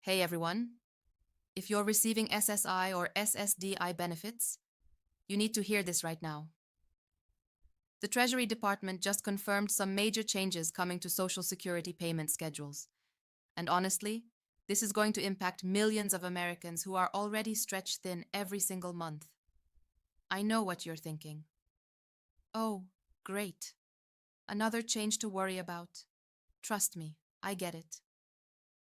Hey everyone, if you're receiving SSI or SSDI benefits, you need to hear this right now. The Treasury Department just confirmed some major changes coming to Social Security payment schedules. And honestly, this is going to impact millions of Americans who are already stretched thin every single month. I know what you're thinking. Oh, great. Another change to worry about. Trust me, I get it.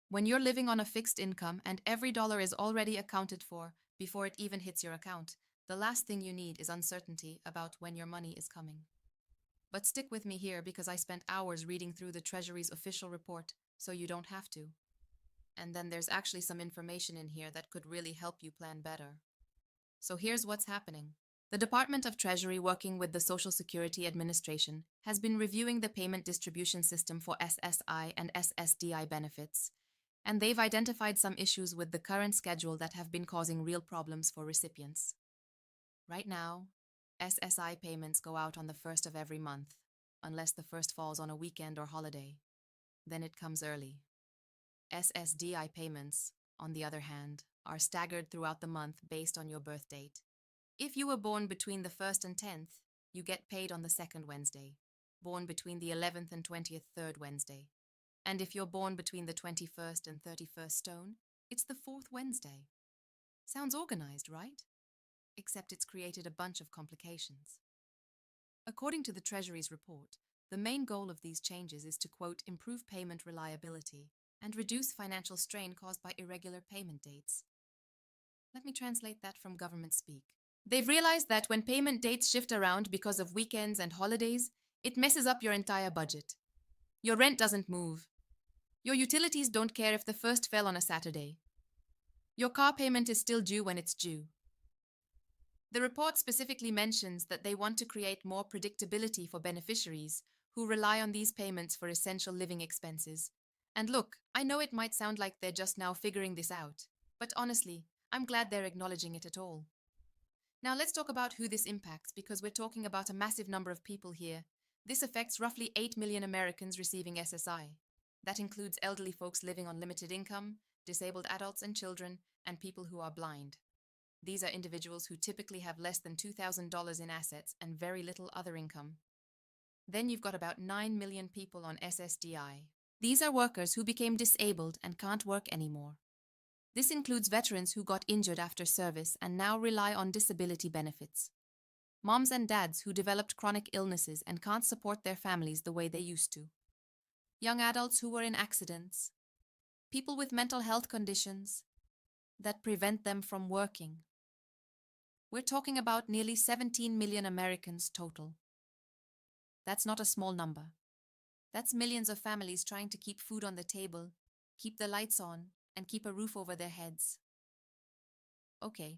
When you're living on a fixed income and every dollar is already accounted for before it even hits your account, the last thing you need is uncertainty about when your money is coming. But stick with me here because I spent hours reading through the Treasury's official report, so you don't have to. And then there's actually some information in here that could really help you plan better. So here's what's happening. The Department of Treasury, working with the Social Security Administration, has been reviewing the payment distribution system for SSI and SSDI benefits, and they've identified some issues with the current schedule that have been causing real problems for recipients. Right now, SSI payments go out on the first of every month, unless the first falls on a weekend or holiday. Then it comes early. SSDI payments, on the other hand, are staggered throughout the month based on your birth date. If you were born between the 1st and 10th, you get paid on the 2nd Wednesday. Born between the 11th and 20th, 3rd Wednesday. And if you're born between the 21st and 31st stone, it's the 4th Wednesday. Sounds organized, right? Except it's created a bunch of complications. According to the Treasury's report, the main goal of these changes is to, quote, improve payment reliability and reduce financial strain caused by irregular payment dates. Let me translate that from government speak. They've realized that when payment dates shift around because of weekends and holidays, it messes up your entire budget. Your rent doesn't move. Your utilities don't care if the first fell on a Saturday. Your car payment is still due when it's due. The report specifically mentions that they want to create more predictability for beneficiaries who rely on these payments for essential living expenses. And look, I know it might sound like they're just now figuring this out, but honestly, I'm glad they're acknowledging it at all. Now let's talk about who this impacts, because we're talking about a massive number of people here. This affects roughly 8 million Americans receiving SSI. That includes elderly folks living on limited income, disabled adults and children, and people who are blind. These are individuals who typically have less than $2,000 in assets and very little other income. Then you've got about 9 million people on SSDI. These are workers who became disabled and can't work anymore. This includes veterans who got injured after service and now rely on disability benefits. Moms and dads who developed chronic illnesses and can't support their families the way they used to. Young adults who were in accidents. People with mental health conditions that prevent them from working. We're talking about nearly 17 million Americans total. That's not a small number. That's millions of families trying to keep food on the table, keep the lights on, and keep a roof over their heads. Okay,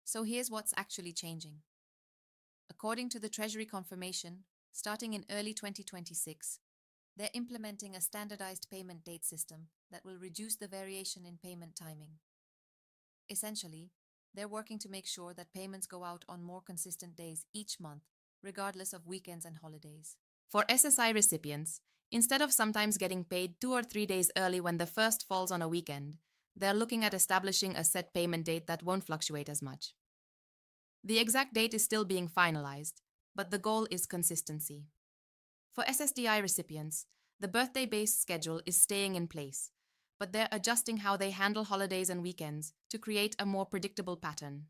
so here's what's actually changing. According to the Treasury confirmation, starting in early 2026, they're implementing a standardized payment date system that will reduce the variation in payment timing. Essentially, they're working to make sure that payments go out on more consistent days each month, regardless of weekends and holidays. For SSI recipients, instead of sometimes getting paid 2 or 3 days early when the first falls on a weekend, they're looking at establishing a set payment date that won't fluctuate as much. The exact date is still being finalized, but the goal is consistency. For SSDI recipients, the birthday-based schedule is staying in place, but they're adjusting how they handle holidays and weekends to create a more predictable pattern.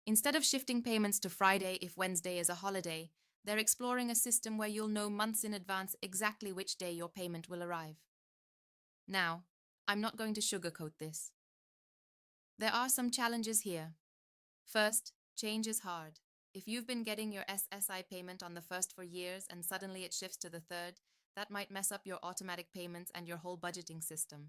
Instead of shifting payments to Friday if Wednesday is a holiday, they're exploring a system where you'll know months in advance exactly which day your payment will arrive. Now, I'm not going to sugarcoat this. There are some challenges here. First, change is hard. If you've been getting your SSI payment on the 1st for years and suddenly it shifts to the 3rd, that might mess up your automatic payments and your whole budgeting system.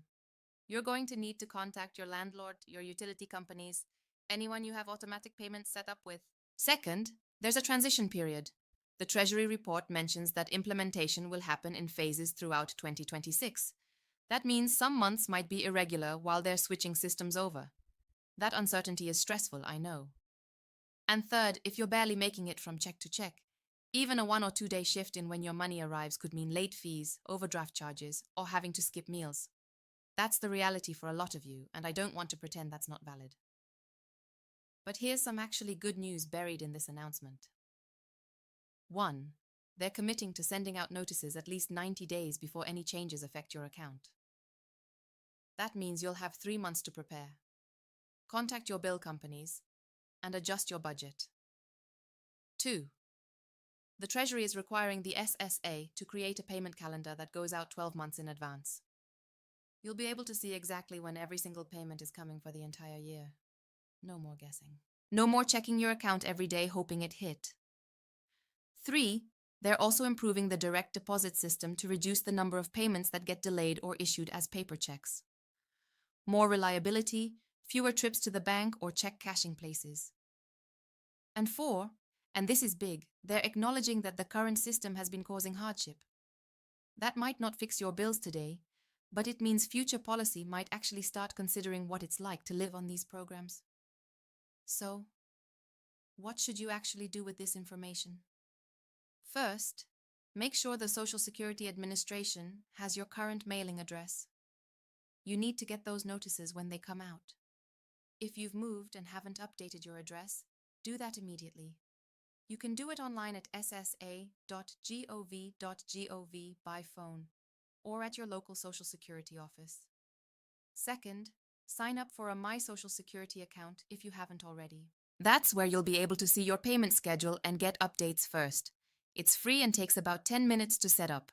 You're going to need to contact your landlord, your utility companies, anyone you have automatic payments set up with. Second, there's a transition period. The Treasury report mentions that implementation will happen in phases throughout 2026. That means some months might be irregular while they're switching systems over. That uncertainty is stressful, I know. And third, if you're barely making it from check to check, even a 1 or 2 day shift in when your money arrives could mean late fees, overdraft charges, or having to skip meals. That's the reality for a lot of you, and I don't want to pretend that's not valid. But here's some actually good news buried in this announcement. 1. They're committing to sending out notices at least 90 days before any changes affect your account. That means you'll have 3 months to prepare. Contact your bill companies and adjust your budget. 2. The Treasury is requiring the SSA to create a payment calendar that goes out 12 months in advance. You'll be able to see exactly when every single payment is coming for the entire year. No more guessing. No more checking your account every day hoping it hit. 3. They're also improving the direct deposit system to reduce the number of payments that get delayed or issued as paper checks. More reliability, fewer trips to the bank or check cashing places. And 4, and this is big, they're acknowledging that the current system has been causing hardship. That might not fix your bills today, but it means future policy might actually start considering what it's like to live on these programs. So, what should you actually do with this information? First, make sure the Social Security Administration has your current mailing address. You need to get those notices when they come out. If you've moved and haven't updated your address, do that immediately. You can do it online at ssa.gov.gov by phone or at your local Social Security office. Second, sign up for a My Social Security account if you haven't already. That's where you'll be able to see your payment schedule and get updates first. It's free and takes about 10 minutes to set up.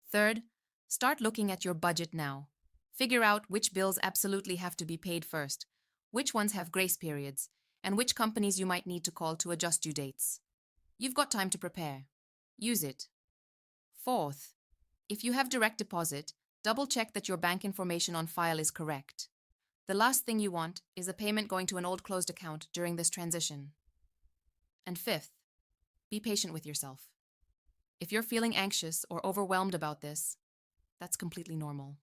Third, start looking at your budget now. Figure out which bills absolutely have to be paid first, which ones have grace periods, and which companies you might need to call to adjust due dates. You've got time to prepare. Use it. Fourth, if you have direct deposit, double-check that your bank information on file is correct. The last thing you want is a payment going to an old closed account during this transition. And fifth, be patient with yourself. If you're feeling anxious or overwhelmed about this, that's completely normal.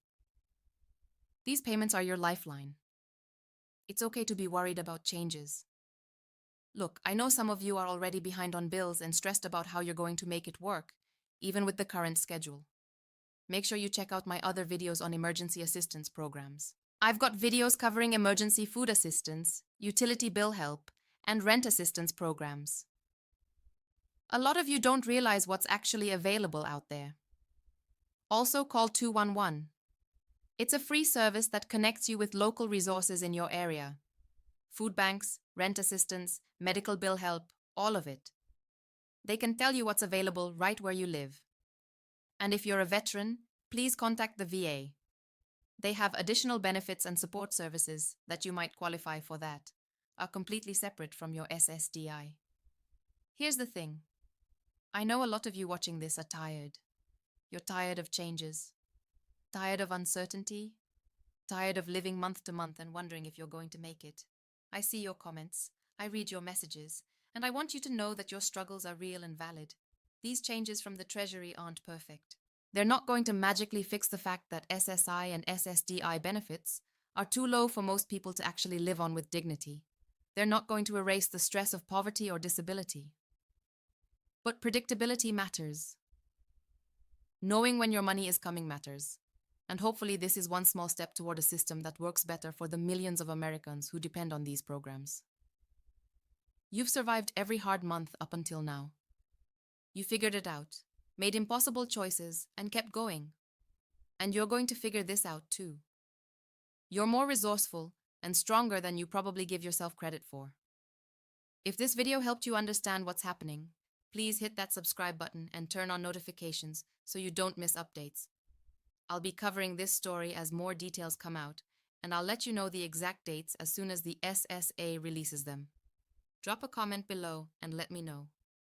These payments are your lifeline. It's okay to be worried about changes. Look, I know some of you are already behind on bills and stressed about how you're going to make it work, even with the current schedule. Make sure you check out my other videos on emergency assistance programs. I've got videos covering emergency food assistance, utility bill help, and rent assistance programs. A lot of you don't realize what's actually available out there. Also call 211. It's a free service that connects you with local resources in your area. Food banks, rent assistance, medical bill help, all of it. They can tell you what's available right where you live. And if you're a veteran, please contact the VA. They have additional benefits and support services that you might qualify for that, are completely separate from your SSDI. Here's the thing. I know a lot of you watching this are tired. You're tired of changes, tired of uncertainty, tired of living month to month and wondering if you're going to make it. I see your comments, I read your messages, and I want you to know that your struggles are real and valid. These changes from the Treasury aren't perfect. They're not going to magically fix the fact that SSI and SSDI benefits are too low for most people to actually live on with dignity. They're not going to erase the stress of poverty or disability. But predictability matters. Knowing when your money is coming matters. And hopefully this is one small step toward a system that works better for the millions of Americans who depend on these programs. You've survived every hard month up until now. You figured it out, made impossible choices, and kept going. And you're going to figure this out too. You're more resourceful and stronger than you probably give yourself credit for. If this video helped you understand what's happening, please hit that subscribe button and turn on notifications so you don't miss updates. I'll be covering this story as more details come out, and I'll let you know the exact dates as soon as the SSA releases them. Drop a comment below and let me know.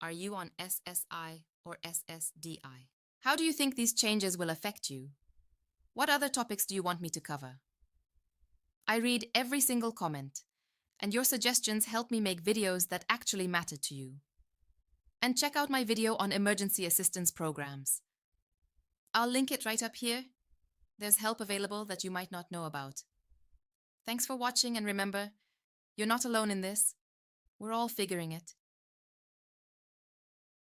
Are you on SSI or SSDI? How do you think these changes will affect you? What other topics do you want me to cover? I read every single comment, and your suggestions help me make videos that actually matter to you. And check out my video on emergency assistance programs. I'll link it right up here. There's help available that you might not know about. Thanks for watching, and remember, you're not alone in this. We're all figuring it.